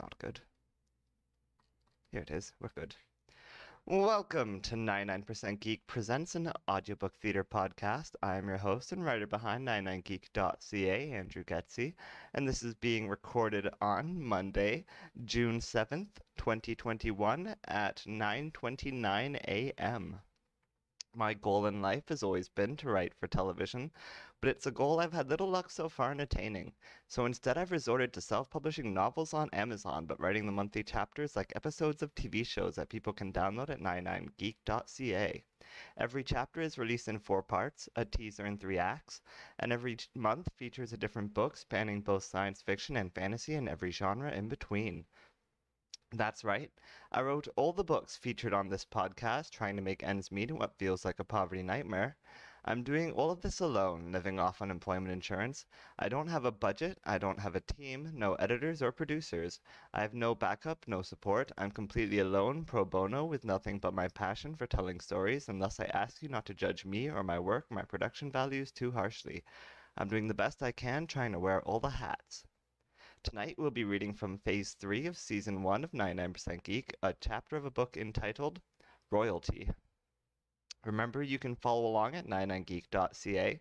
not good. Here it is. We're good. Welcome to 99% Geek Presents an audiobook theater podcast. I'm your host and writer behind 99geek.ca, Andrew Geczy, and this is being recorded on Monday, June 7th, 2021 at 9:29 a.m. My goal in life has always been to write for television, but it's a goal I've had little luck so far in attaining. So instead I've resorted to self-publishing novels on Amazon, but writing the monthly chapters like episodes of TV shows that people can download at 99geek.ca. Every chapter is released in 4 parts, a teaser in 3 acts, and every month features a different book spanning both science fiction and fantasy and every genre in between. That's right. I wrote all the books featured on this podcast, trying to make ends meet in what feels like a poverty nightmare. I'm doing all of this alone, living off unemployment insurance. I don't have a budget, I don't have a team, no editors or producers. I have no backup, no support. I'm completely alone, pro bono, with nothing but my passion for telling stories, and thus I ask you not to judge me or my work, my production values too harshly. I'm doing the best I can, trying to wear all the hats. Tonight we'll be reading from Phase 3 of Season 1 of 99% Geek, a chapter of a book entitled Royalty. Remember, you can follow along at 99geek.ca.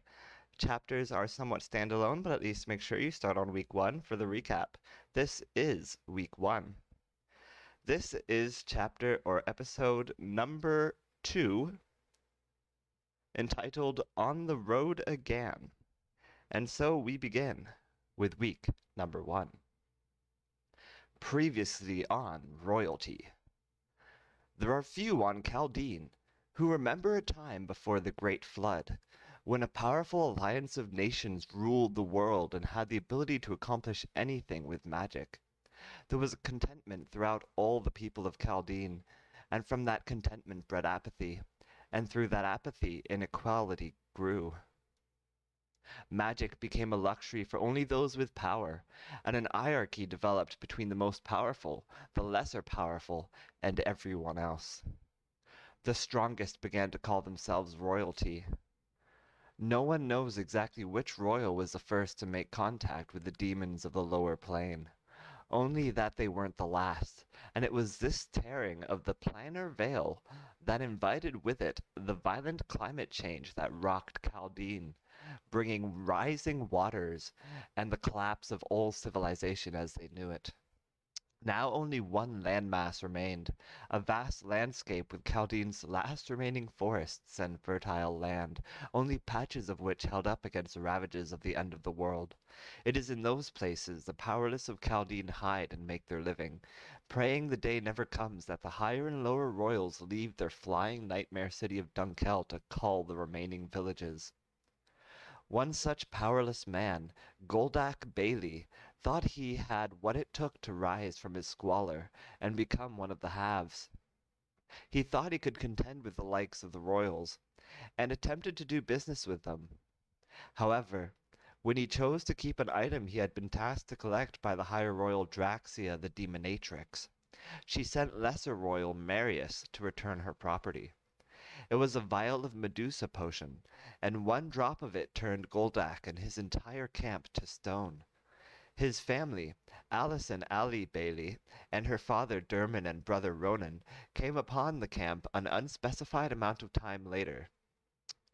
Chapters are somewhat standalone, but at least make sure you start on Week 1 for the recap. This is Week 1. This is chapter or episode number 2, entitled On the Road Again. And so we begin with week number 1. Previously on Royalty. There are few on Chaldean who remember a time before the Great Flood, when a powerful alliance of nations ruled the world and had the ability to accomplish anything with magic. There was contentment throughout all the people of Chaldean, and from that contentment bred apathy, and through that apathy inequality grew. Magic became a luxury for only those with power, and an hierarchy developed between the most powerful, the lesser powerful, and everyone else. The strongest began to call themselves royalty. No one knows exactly which royal was the first to make contact with the demons of the lower plane. Only that they weren't the last, and it was this tearing of the planar veil that invited with it the violent climate change that rocked Chaldean, bringing rising waters and the collapse of all civilization as they knew it. Now only one landmass remained, a vast landscape with Chaldean's last remaining forests and fertile land, only patches of which held up against the ravages of the end of the world. It is in those places the powerless of Chaldean hide and make their living, praying the day never comes that the higher and lower royals leave their flying nightmare city of Dunkel to cull the remaining villages. One such powerless man, Goldak Bailey, thought he had what it took to rise from his squalor and become one of the haves. He thought he could contend with the likes of the royals, and attempted to do business with them. However, when he chose to keep an item he had been tasked to collect by the higher royal Draxia the Demonatrix, she sent lesser royal Marius to return her property. It was a vial of Medusa potion, and one drop of it turned Goldak and his entire camp to stone. His family, Alice and Ali Bailey, and her father Dermon and brother Ronan, came upon the camp an unspecified amount of time later,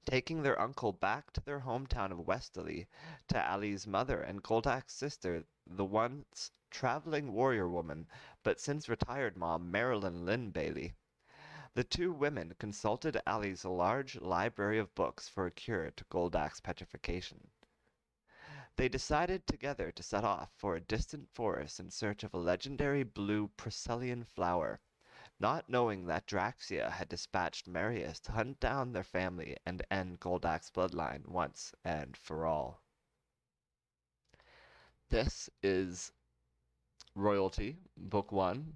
taking their uncle back to their hometown of Westerly, to Ali's mother and Goldak's sister, the once traveling warrior woman, but since retired mom Marilyn Lynn Bailey. The two women consulted Ali's large library of books for a cure to Goldak's petrification. They decided together to set off for a distant forest in search of a legendary blue Priscillian flower, not knowing that Draxia had dispatched Marius to hunt down their family and end Goldak's bloodline once and for all. This is Royalty, Book 1,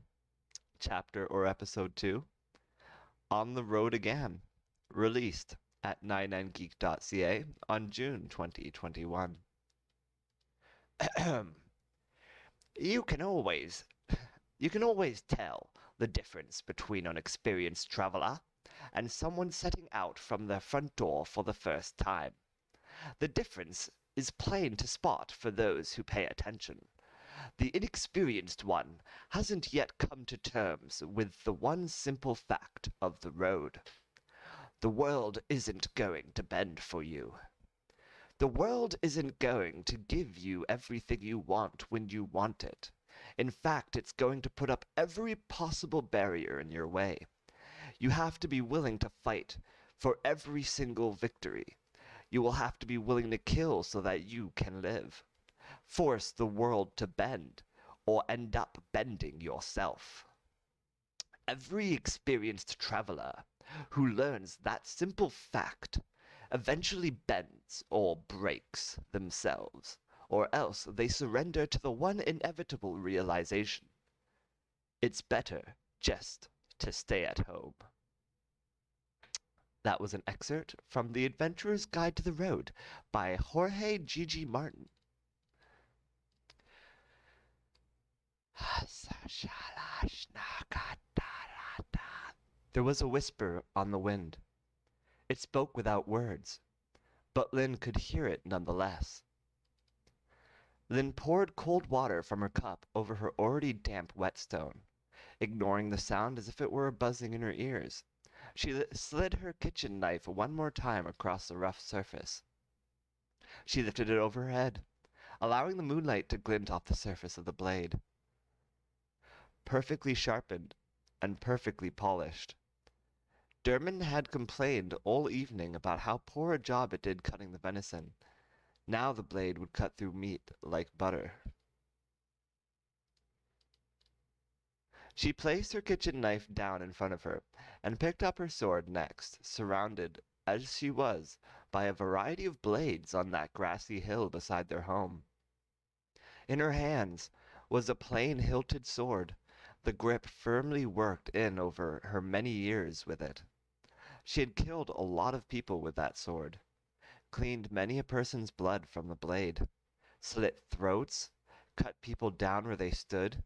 Chapter or Episode 2. On the Road Again, released at 99geek.ca on June 2021. You can always tell the difference between an experienced traveler and someone setting out from their front door for the first time. The difference is plain to spot for those who pay attention. The inexperienced one hasn't yet come to terms with the one simple fact of the road. The world isn't going to bend for you. The world isn't going to give you everything you want when you want it. In fact, it's going to put up every possible barrier in your way. You have to be willing to fight for every single victory. You will have to be willing to kill so that you can live. Force the world to bend, or end up bending yourself. Every experienced traveler who learns that simple fact eventually bends or breaks themselves, or else they surrender to the one inevitable realization. It's better just to stay at home. That was an excerpt from The Adventurer's Guide to the Road by Jorge Gigi Martin. There was a whisper on the wind. It spoke without words, but Lynn could hear it nonetheless. Lynn poured cold water from her cup over her already damp whetstone, ignoring the sound as if it were buzzing in her ears. She slid her kitchen knife one more time across the rough surface. She lifted it over her head, allowing the moonlight to glint off the surface of the blade. Perfectly sharpened and perfectly polished. Dermot had complained all evening about how poor a job it did cutting the venison. Now the blade would cut through meat like butter. She placed her kitchen knife down in front of her, and picked up her sword next, surrounded, as she was, by a variety of blades on that grassy hill beside their home. In her hands was a plain hilted sword, the grip firmly worked in over her many years with it. She had killed a lot of people with that sword, cleaned many a person's blood from the blade, slit throats, cut people down where they stood.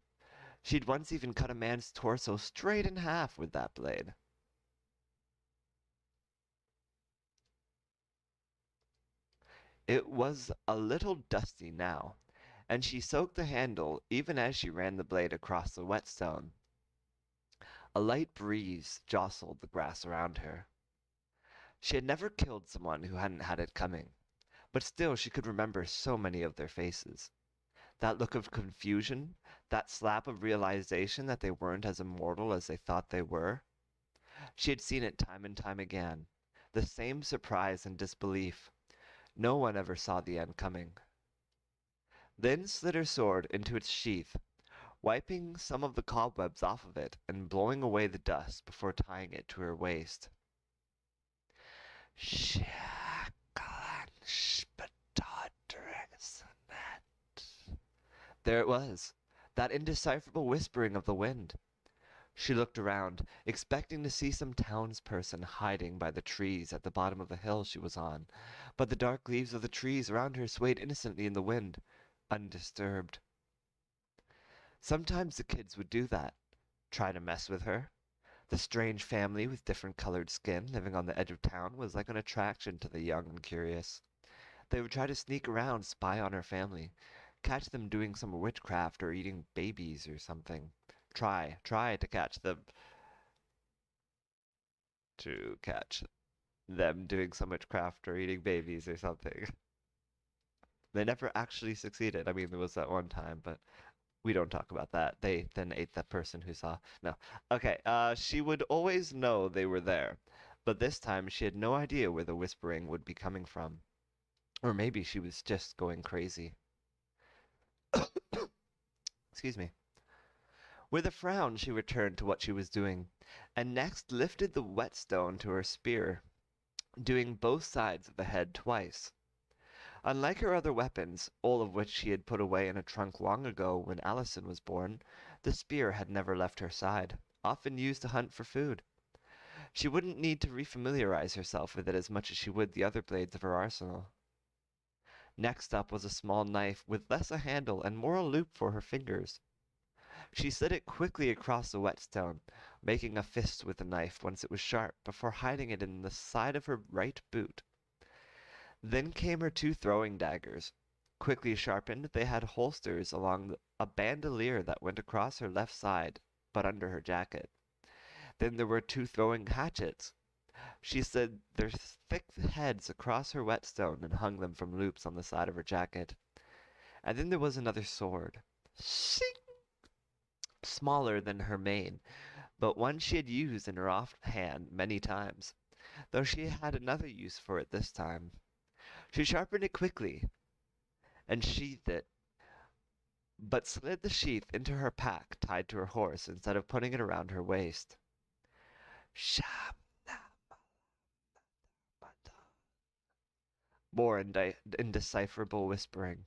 She'd once even cut a man's torso straight in half with that blade. It was a little dusty now, and she soaked the handle even as she ran the blade across the whetstone. A light breeze jostled the grass around her. She had never killed someone who hadn't had it coming, but still she could remember so many of their faces. That look of confusion, that slap of realization that they weren't as immortal as they thought they were. She had seen it time and time again, the same surprise and disbelief. No one ever saw the end coming. Then slid her sword into its sheath, wiping some of the cobwebs off of it and blowing away the dust before tying it to her waist. There it was, that indecipherable whispering of the wind. She looked around, expecting to see some townsperson hiding by the trees at the bottom of the hill she was on, but the dark leaves of the trees around her swayed innocently in the wind, undisturbed. Sometimes the kids would do that, try to mess with her. The strange family with different colored skin living on the edge of town was like an attraction to the young and curious. They would try to sneak around, spy on her family, catch them doing some witchcraft or eating babies or something. Try to catch them doing some witchcraft or eating babies or something. They never actually succeeded. I mean, there was that one time, but we don't talk about that. They then ate that person who saw. No. Okay, she would always know they were there, but this time she had no idea where the whispering would be coming from. Or maybe she was just going crazy. Excuse me. With a frown she returned to what she was doing, and next lifted the whetstone to her spear, doing both sides of the head twice. Unlike her other weapons, all of which she had put away in a trunk long ago when Allison was born, the spear had never left her side, often used to hunt for food. She wouldn't need to refamiliarize herself with it as much as she would the other blades of her arsenal. Next up was a small knife with less a handle and more a loop for her fingers. She slid it quickly across the whetstone, making a fist with the knife once it was sharp, before hiding it in the side of her right boot. Then came her two throwing daggers, Quickly sharpened, they had holsters along a bandolier that went across her left side, but under her jacket. Then there were 2 throwing hatchets. She slid their thick heads across her whetstone and hung them from loops on the side of her jacket. And then there was another sword, shing, smaller than her main, but one she had used in her offhand many times, though she had another use for it this time. She sharpened it quickly and sheathed it, but slid the sheath into her pack tied to her horse instead of putting it around her waist. More indecipherable whispering.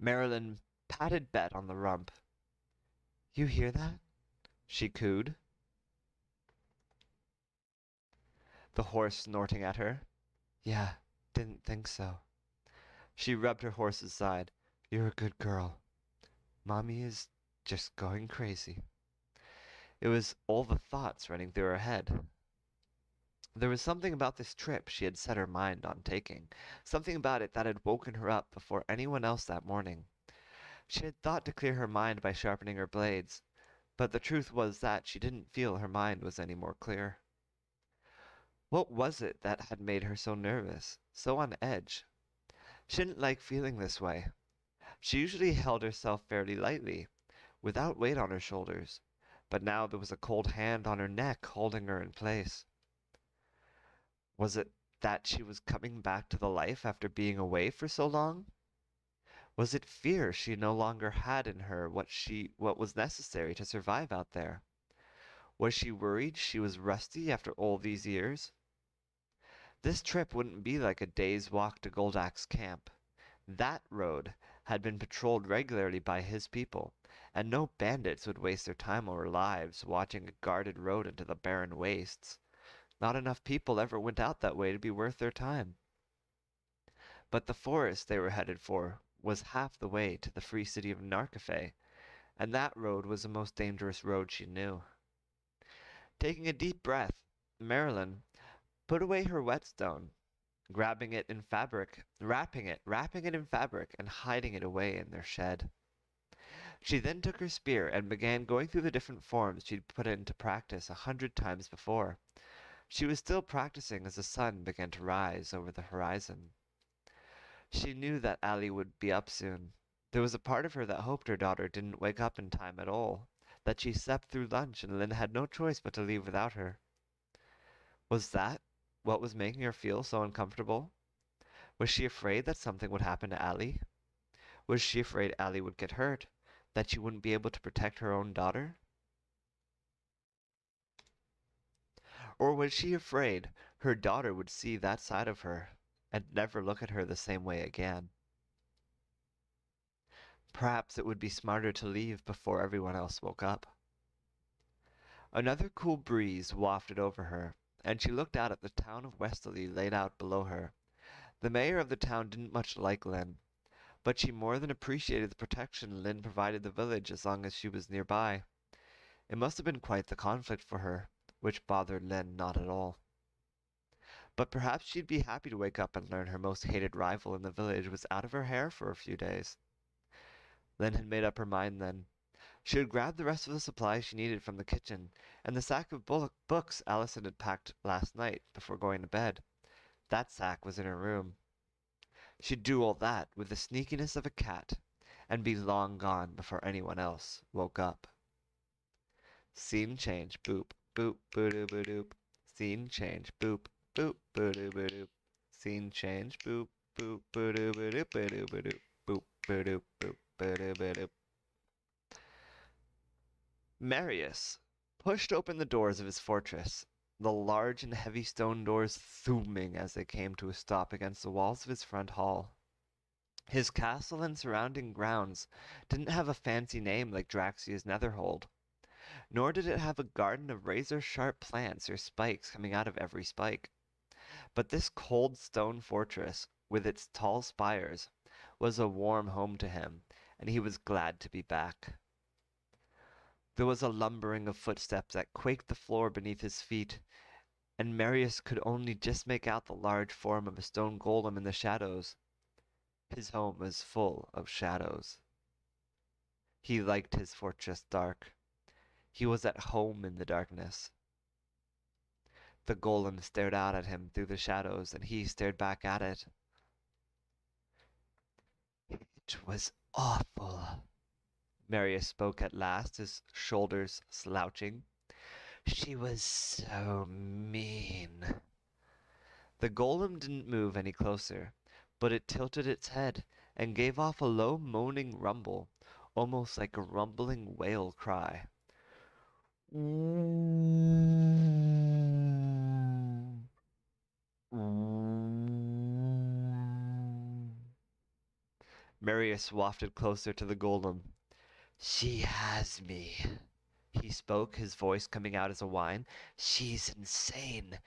Marilyn patted Bet on the rump. "You hear that?" she cooed. The horse snorting at her. "Yeah, didn't think so." She rubbed her horse's side. "You're a good girl. Mommy is just going crazy." It was all the thoughts running through her head. There was something about this trip she had set her mind on taking, something about it that had woken her up before anyone else that morning. She had thought to clear her mind by sharpening her blades, but the truth was that she didn't feel her mind was any more clear. What was it that had made her so nervous, so on edge? She didn't like feeling this way. She usually held herself fairly lightly, without weight on her shoulders, but now there was a cold hand on her neck holding her in place. Was it that she was coming back to the life after being away for so long? Was it fear she no longer had in her what was necessary to survive out there? Was she worried she was rusty after all these years? This trip wouldn't be like a day's walk to Goldack's camp. That road had been patrolled regularly by his people, and no bandits would waste their time or lives watching a guarded road into the barren wastes. Not enough people ever went out that way to be worth their time. But the forest they were headed for was half the way to the free city of Narcafe, and that road was the most dangerous road she knew. Taking a deep breath, Marilyn put away her whetstone, grabbing it in fabric, wrapping it in fabric, and hiding it away in their shed. She then took her spear and began going through the different forms she'd put into practice 100 times before. She was still practicing as the sun began to rise over the horizon. She knew that Allie would be up soon. There was a part of her that hoped her daughter didn't wake up in time at all, that she slept through lunch and Lynn had no choice but to leave without her. Was that what was making her feel so uncomfortable? Was she afraid that something would happen to Allie? Was she afraid Allie would get hurt, that she wouldn't be able to protect her own daughter? Or was she afraid her daughter would see that side of her and never look at her the same way again? Perhaps it would be smarter to leave before everyone else woke up. Another cool breeze wafted over her, and she looked out at the town of Westerly laid out below her. The mayor of the town didn't much like Lynn, but she more than appreciated the protection Lynn provided the village as long as she was nearby. It must have been quite the conflict for her, which bothered Lynn not at all. But perhaps she'd be happy to wake up and learn her most hated rival in the village was out of her hair for a few days. Lynn had made up her mind then. She had grabbed the rest of the supplies she needed from the kitchen, and the sack of books Allison had packed last night before going to bed. That sack was in her room. She'd do all that with the sneakiness of a cat, and be long gone before anyone else woke up. Scene change, boop, boop, boo-doo, boo-doop. Scene change, boop, boop, boo-doo, boo-doop. Scene change, boop, boop, boo-doo, boo-doop, boo-doo, boo-doop. Boop, boo-doop, boop, boo-doo, boo-doop. Marius pushed open the doors of his fortress, the large and heavy stone doors thooming as they came to a stop against the walls of his front hall. His castle and surrounding grounds didn't have a fancy name like Draxia's Netherhold, nor did it have a garden of razor-sharp plants or spikes coming out of every spike. But this cold stone fortress, with its tall spires, was a warm home to him, and he was glad to be back. There was a lumbering of footsteps that quaked the floor beneath his feet, and Marius could only just make out the large form of a stone golem in the shadows. His home was full of shadows. He liked his fortress dark. He was at home in the darkness. The golem stared out at him through the shadows, and he stared back at it. It was awful. Marius spoke at last, his shoulders slouching. She was so mean. The golem didn't move any closer, but it tilted its head and gave off a low moaning rumble, almost like a rumbling whale cry. Marius wafted closer to the golem. She has me. He spoke, his voice coming out as a whine. She's insane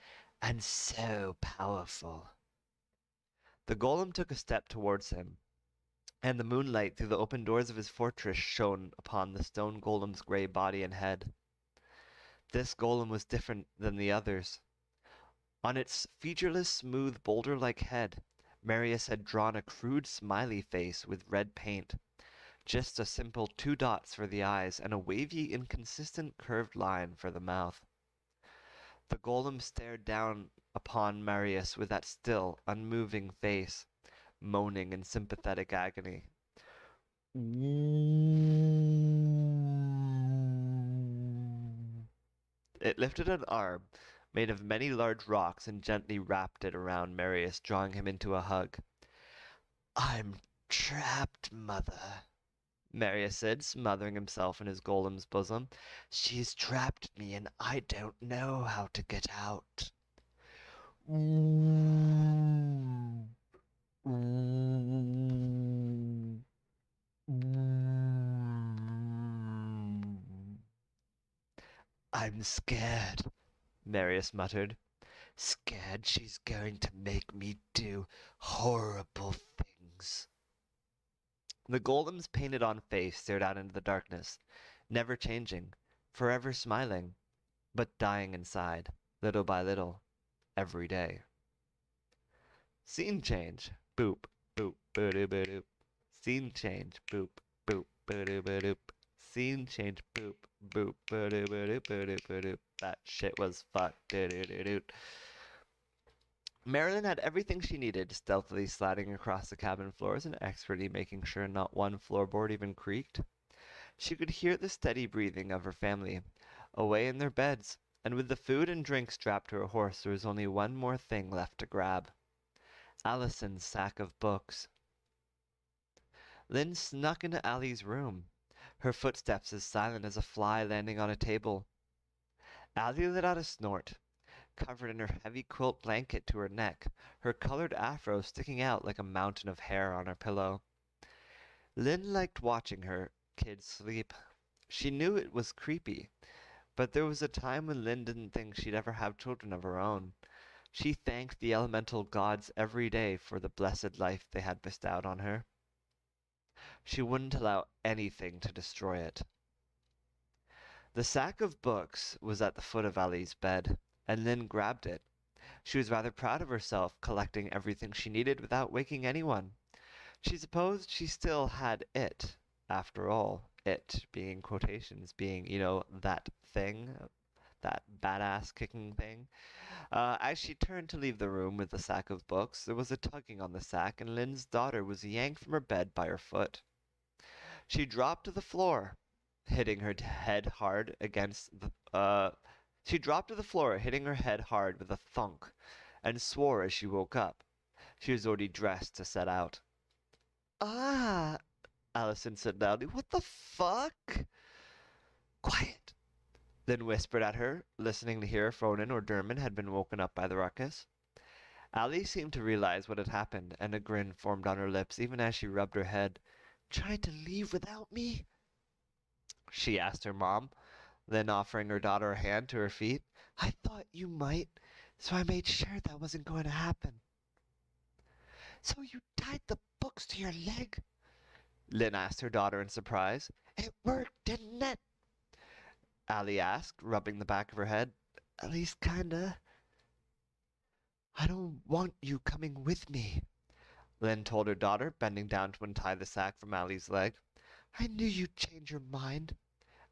and so powerful. The golem took a step towards him, and the moonlight through the open doors of his fortress shone upon the stone golem's gray body and head. This golem was different than the others. On its featureless, smooth, boulder-like head, Marius had drawn a crude smiley face with red paint. Just a simple 2 dots for the eyes and a wavy, inconsistent curved line for the mouth. The golem stared down upon Marius with that still, unmoving face, moaning in sympathetic agony. It lifted an arm, made of many large rocks, and gently wrapped it around Marius, drawing him into a hug. I'm trapped, mother, Marius said, smothering himself in his golem's bosom. She's trapped me, and I don't know how to get out. I'm scared, Marius muttered. Scared she's going to make me do horrible things. The golem's painted-on face stared out into the darkness, never changing, forever smiling, but dying inside, little by little, every day. Scene change. Boop, boop, ba-doop. Scene change. Boop, boop, ba-doop. Scene change. Boop, boop, ba-doop. That shit was fucked. Marilyn had everything she needed, stealthily sliding across the cabin floors and expertly making sure not one floorboard even creaked. She could hear the steady breathing of her family, away in their beds, and with the food and drink strapped to her horse, there was only one more thing left to grab. Allison's sack of books. Lynn snuck into Allie's room, her footsteps as silent as a fly landing on a table. Allie let out a snort, covered in her heavy quilt blanket to her neck, her colored afro sticking out like a mountain of hair on her pillow. Lynn liked watching her kid sleep. She knew it was creepy, but there was a time when Lynn didn't think she'd ever have children of her own. She thanked the elemental gods every day for the blessed life they had bestowed on her. She wouldn't allow anything to destroy it. The sack of books was at the foot of Allie's bed, and Lynn grabbed it. She was rather proud of herself, collecting everything she needed without waking anyone. She supposed she still had it, after all. It being quotations, being, that thing, that badass kicking thing. As she turned to leave the room with the sack of books, there was a tugging on the sack, and Lynn's daughter was yanked from her bed by her foot. She dropped to the floor, hitting her head hard against the, She dropped to the floor, hitting her head hard with a thunk, and swore as she woke up. She was already dressed to set out. Ah, Allison said loudly. What the fuck? Quiet, Lynn whispered at her, listening to hear if Ronan or Dermot had been woken up by the ruckus. Allie seemed to realize what had happened, and a grin formed on her lips even as she rubbed her head. Tried to leave without me? She asked her mom, then offering her daughter a hand to her feet. I thought you might, so I made sure that wasn't going to happen. So you tied the books to your leg? Lynn asked her daughter in surprise. It worked, didn't it? Allie asked, rubbing the back of her head. At least kinda. I don't want you coming with me. Lynn told her daughter, bending down to untie the sack from Allie's leg. I knew you'd change your mind,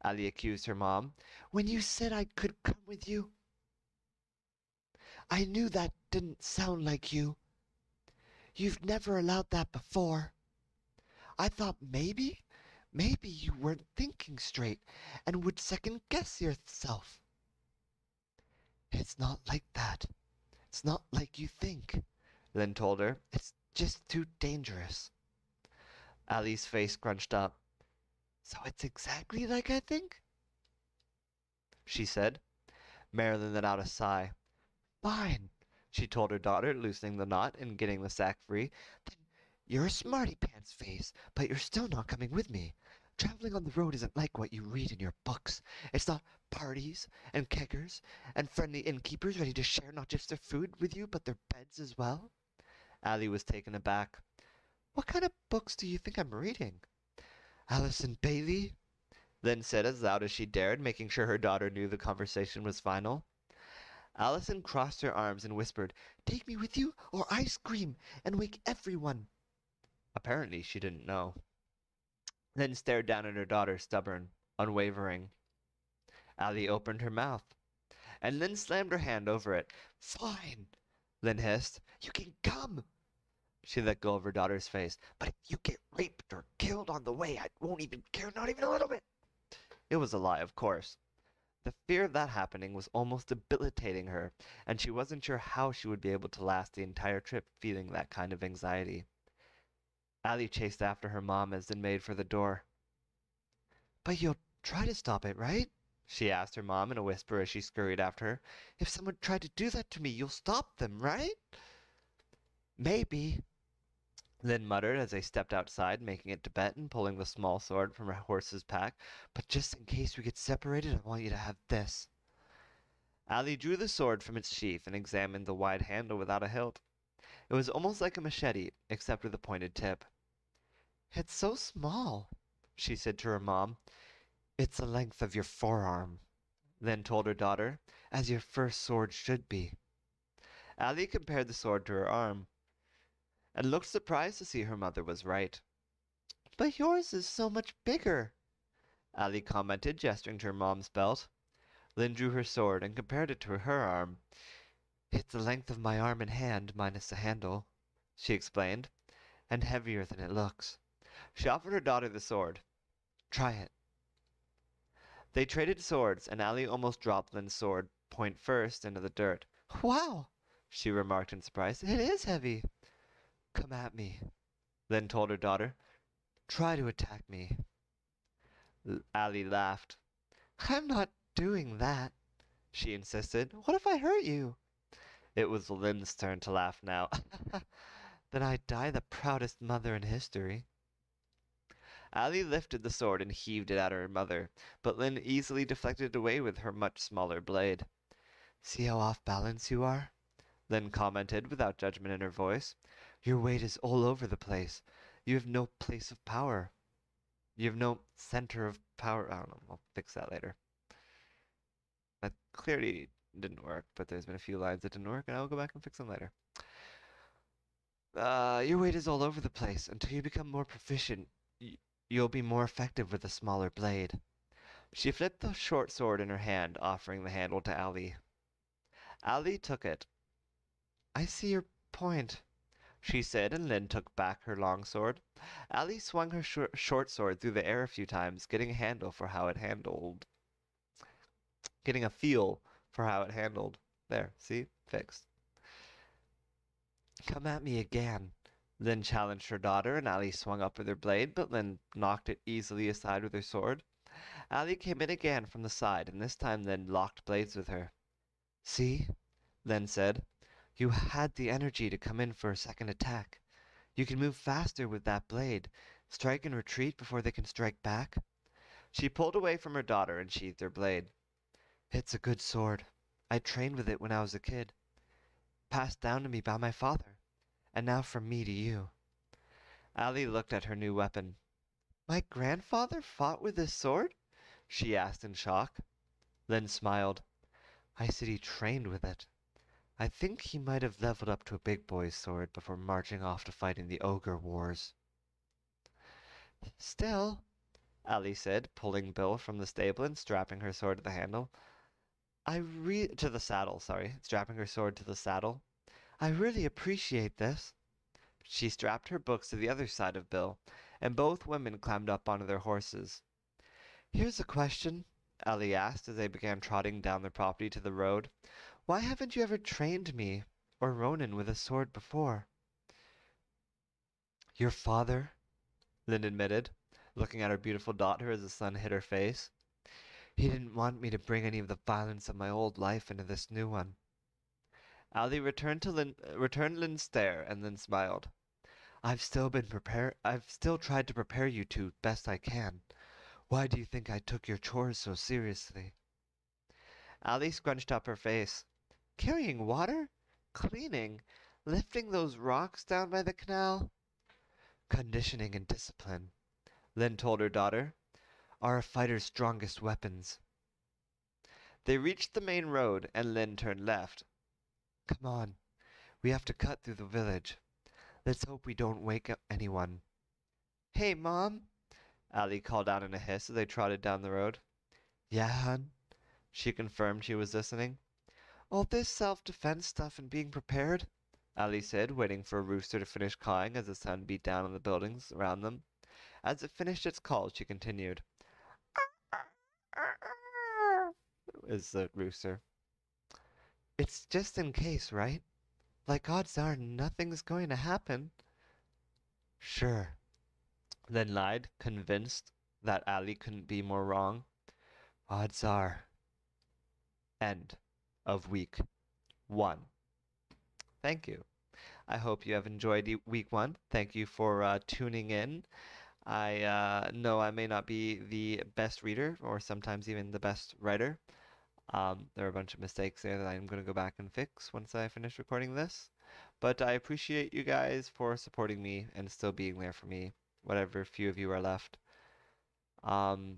Allie accused her mom. When you said I could come with you, I knew that didn't sound like you. You've never allowed that before. I thought maybe you weren't thinking straight and would second guess yourself. It's not like that. It's not like you think, Lynn told her. It's just too dangerous. Allie's face scrunched up. So it's exactly like I think? She said. Marilyn let out a sigh. Fine, she told her daughter, loosening the knot and getting the sack free. Then you're a smarty pants face, but you're still not coming with me. Traveling on the road isn't like what you read in your books. It's not parties and keggers and friendly innkeepers ready to share not just their food with you, but their beds as well. Allie was taken aback. What kind of books do you think I'm reading? Alison Bailey? Lynn said as loud as she dared, making sure her daughter knew the conversation was final. Allison crossed her arms and whispered, Take me with you, or I scream and wake everyone. Apparently she didn't know. Then stared down at her daughter, stubborn, unwavering. Allie opened her mouth, and Lynn slammed her hand over it. Fine, Lynn hissed. You can come. She let go of her daughter's face. But if you get raped or killed on the way, I won't even care, not even a little bit. It was a lie, of course. The fear of that happening was almost debilitating her, and she wasn't sure how she would be able to last the entire trip feeling that kind of anxiety. Allie chased after her mom as Lynn made for the door. But you'll try to stop it, right? She asked her mom in a whisper as she scurried after her. If someone tried to do that to me, you'll stop them, right? Maybe, Lynn muttered as they stepped outside, making it to bed and pulling the small sword from her horse's pack. But just in case we get separated, I want you to have this. Allie drew the sword from its sheath and examined the wide handle without a hilt. It was almost like a machete, except with a pointed tip. It's so small, she said to her mom. It's the length of your forearm, Lynn told her daughter, as your first sword should be. Allie compared the sword to her arm, and looked surprised to see her mother was right. But yours is so much bigger, Allie commented, gesturing to her mom's belt. Lynn drew her sword and compared it to her arm. It's the length of my arm and hand, minus the handle, she explained, and heavier than it looks. She offered her daughter the sword. Try it. They traded swords, and Allie almost dropped Lynn's sword, point first, into the dirt. Wow, she remarked in surprise. It is heavy. Come at me, Lynn told her daughter. Try to attack me. Allie laughed. I'm not doing that, she insisted. What if I hurt you? It was Lynn's turn to laugh now. Then I'd die the proudest mother in history. Allie lifted the sword and heaved it at her mother, but Lynn easily deflected it away with her much smaller blade. See how off balance you are? Lynn commented without judgment in her voice. Your weight is all over the place. You have no place of power. You have no center of power. I don't know. I'll fix that later. That clearly didn't work, but there's been a few lines that didn't work, and I'll go back and fix them later. Your weight is all over the place. Until you become more proficient, you'll be more effective with a smaller blade. She flipped the short sword in her hand, offering the handle to Allie. Allie took it. I see your point, she said, and Lynn took back her long sword. Allie swung her short sword through the air a few times, getting a handle for how it handled. Getting a feel for how it handled. There, see? Fixed. Come at me again, Lynn challenged her daughter, and Allie swung up with her blade, but Lynn knocked it easily aside with her sword. Allie came in again from the side, and this time Lynn locked blades with her. See? Lynn said. You had the energy to come in for a second attack. You can move faster with that blade, strike and retreat before they can strike back. She pulled away from her daughter and sheathed her blade. It's a good sword. I trained with it when I was a kid. Passed down to me by my father, and now from me to you. Allie looked at her new weapon. My grandfather fought with this sword? She asked in shock. Lynn smiled. I said he trained with it. I think he might have leveled up to a big boy's sword before marching off to fighting the ogre wars. Still, Ali said, pulling Bill from the stable and strapping her sword to the handle. To the saddle, sorry, strapping her sword to the saddle. I really appreciate this. She strapped her books to the other side of Bill, and both women climbed up onto their horses. Here's a question, Ali asked as they began trotting down the property to the road. Why haven't you ever trained me or Ronan with a sword before? Your father, Lynn admitted, looking at her beautiful daughter as the sun hit her face. He didn't want me to bring any of the violence of my old life into this new one. Ali returned Lynn's stare and then smiled. I've still tried to prepare you two best I can. Why do you think I took your chores so seriously? Ali scrunched up her face. Carrying water? Cleaning? Lifting those rocks down by the canal? Conditioning and discipline, Lynn told her daughter, are a fighter's strongest weapons. They reached the main road, and Lynn turned left. Come on, we have to cut through the village. Let's hope we don't wake up anyone. Hey, Mom, Ali called out in a hiss as they trotted down the road. Yeah, hon? She confirmed she was listening. All this self-defense stuff and being prepared, Ali said, waiting for a rooster to finish cawing as the sun beat down on the buildings around them. As it finished its call, she continued. Is the rooster. It's just in case, right? Like odds are nothing's going to happen. Sure. Lynn lied, convinced that Ali couldn't be more wrong. Odds are. End of week 1. Thank you. I hope you have enjoyed week 1. Thank you for tuning in. I know I may not be the best reader or sometimes even the best writer. There are a bunch of mistakes there that I'm going to go back and fix once I finish recording this. But I appreciate you guys for supporting me and still being there for me, whatever few of you are left. And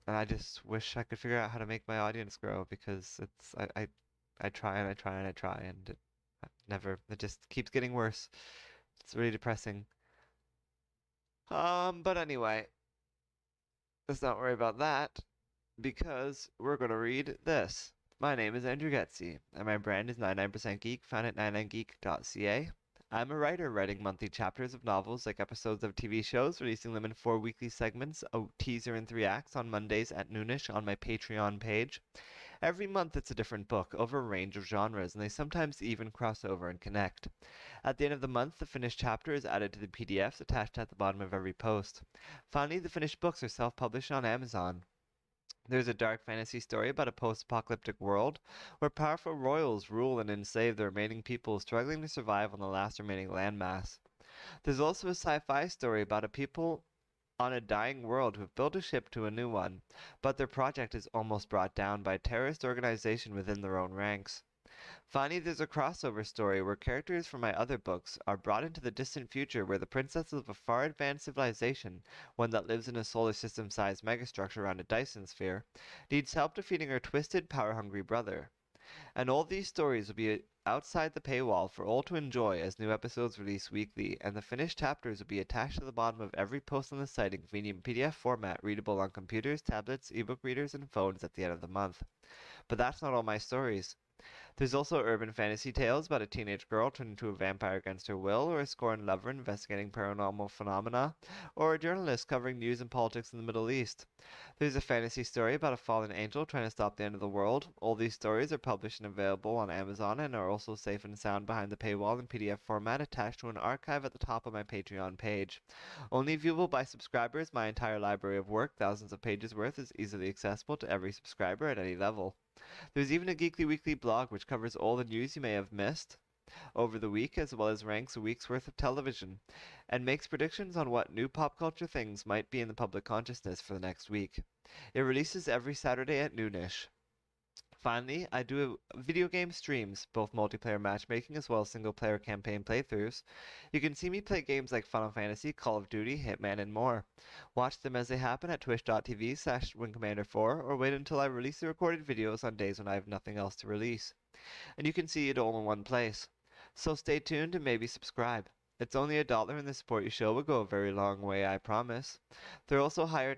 I just wish I could figure out how to make my audience grow because I try and I try and I try and it just keeps getting worse. It's really depressing. But anyway, let's not worry about that because we're going to read this. My name is Andrew Geczy, and my brand is 99% Geek, found at 99geek.ca. I'm a writer writing monthly chapters of novels like episodes of TV shows, releasing them in 4 weekly segments, a teaser in 3 acts on Mondays at noonish on my Patreon page. Every month it's a different book over a range of genres, and they sometimes even cross over and connect. At the end of the month, the finished chapter is added to the PDFs attached at the bottom of every post. Finally, the finished books are self-published on Amazon. There's a dark fantasy story about a post-apocalyptic world where powerful royals rule and enslave the remaining people struggling to survive on the last remaining landmass. There's also a sci-fi story about a people on a dying world who have built a ship to a new one, but their project is almost brought down by a terrorist organization within their own ranks. Finally, there's a crossover story where characters from my other books are brought into the distant future where the princesses of a far advanced civilization, one that lives in a solar system-sized megastructure around a Dyson Sphere, needs help defeating her twisted, power-hungry brother. And all these stories will be outside the paywall for all to enjoy as new episodes release weekly, and the finished chapters will be attached to the bottom of every post on the site in convenient PDF format, readable on computers, tablets, ebook readers, and phones at the end of the month. But that's not all my stories. There's also urban fantasy tales about a teenage girl turned into a vampire against her will, or a scorned lover investigating paranormal phenomena, or a journalist covering news and politics in the Middle East. There's a fantasy story about a fallen angel trying to stop the end of the world. All these stories are published and available on Amazon and are also safe and sound behind the paywall in PDF format attached to an archive at the top of my Patreon page. Only viewable by subscribers, my entire library of work, thousands of pages worth, is easily accessible to every subscriber at any level. There's even a Geekly Weekly blog which covers all the news you may have missed over the week, as well as ranks a week's worth of television, and makes predictions on what new pop culture things might be in the public consciousness for the next week. It releases every Saturday at noonish. Finally, I do video game streams, both multiplayer matchmaking as well as single-player campaign playthroughs. You can see me play games like Final Fantasy, Call of Duty, Hitman, and more. Watch them as they happen at twitch.tv/wingcommander4, or wait until I release the recorded videos on days when I have nothing else to release. and you can see it all in one place. So stay tuned and maybe subscribe. It's only $1 and the support you show will go a very long way, I promise. There are also higher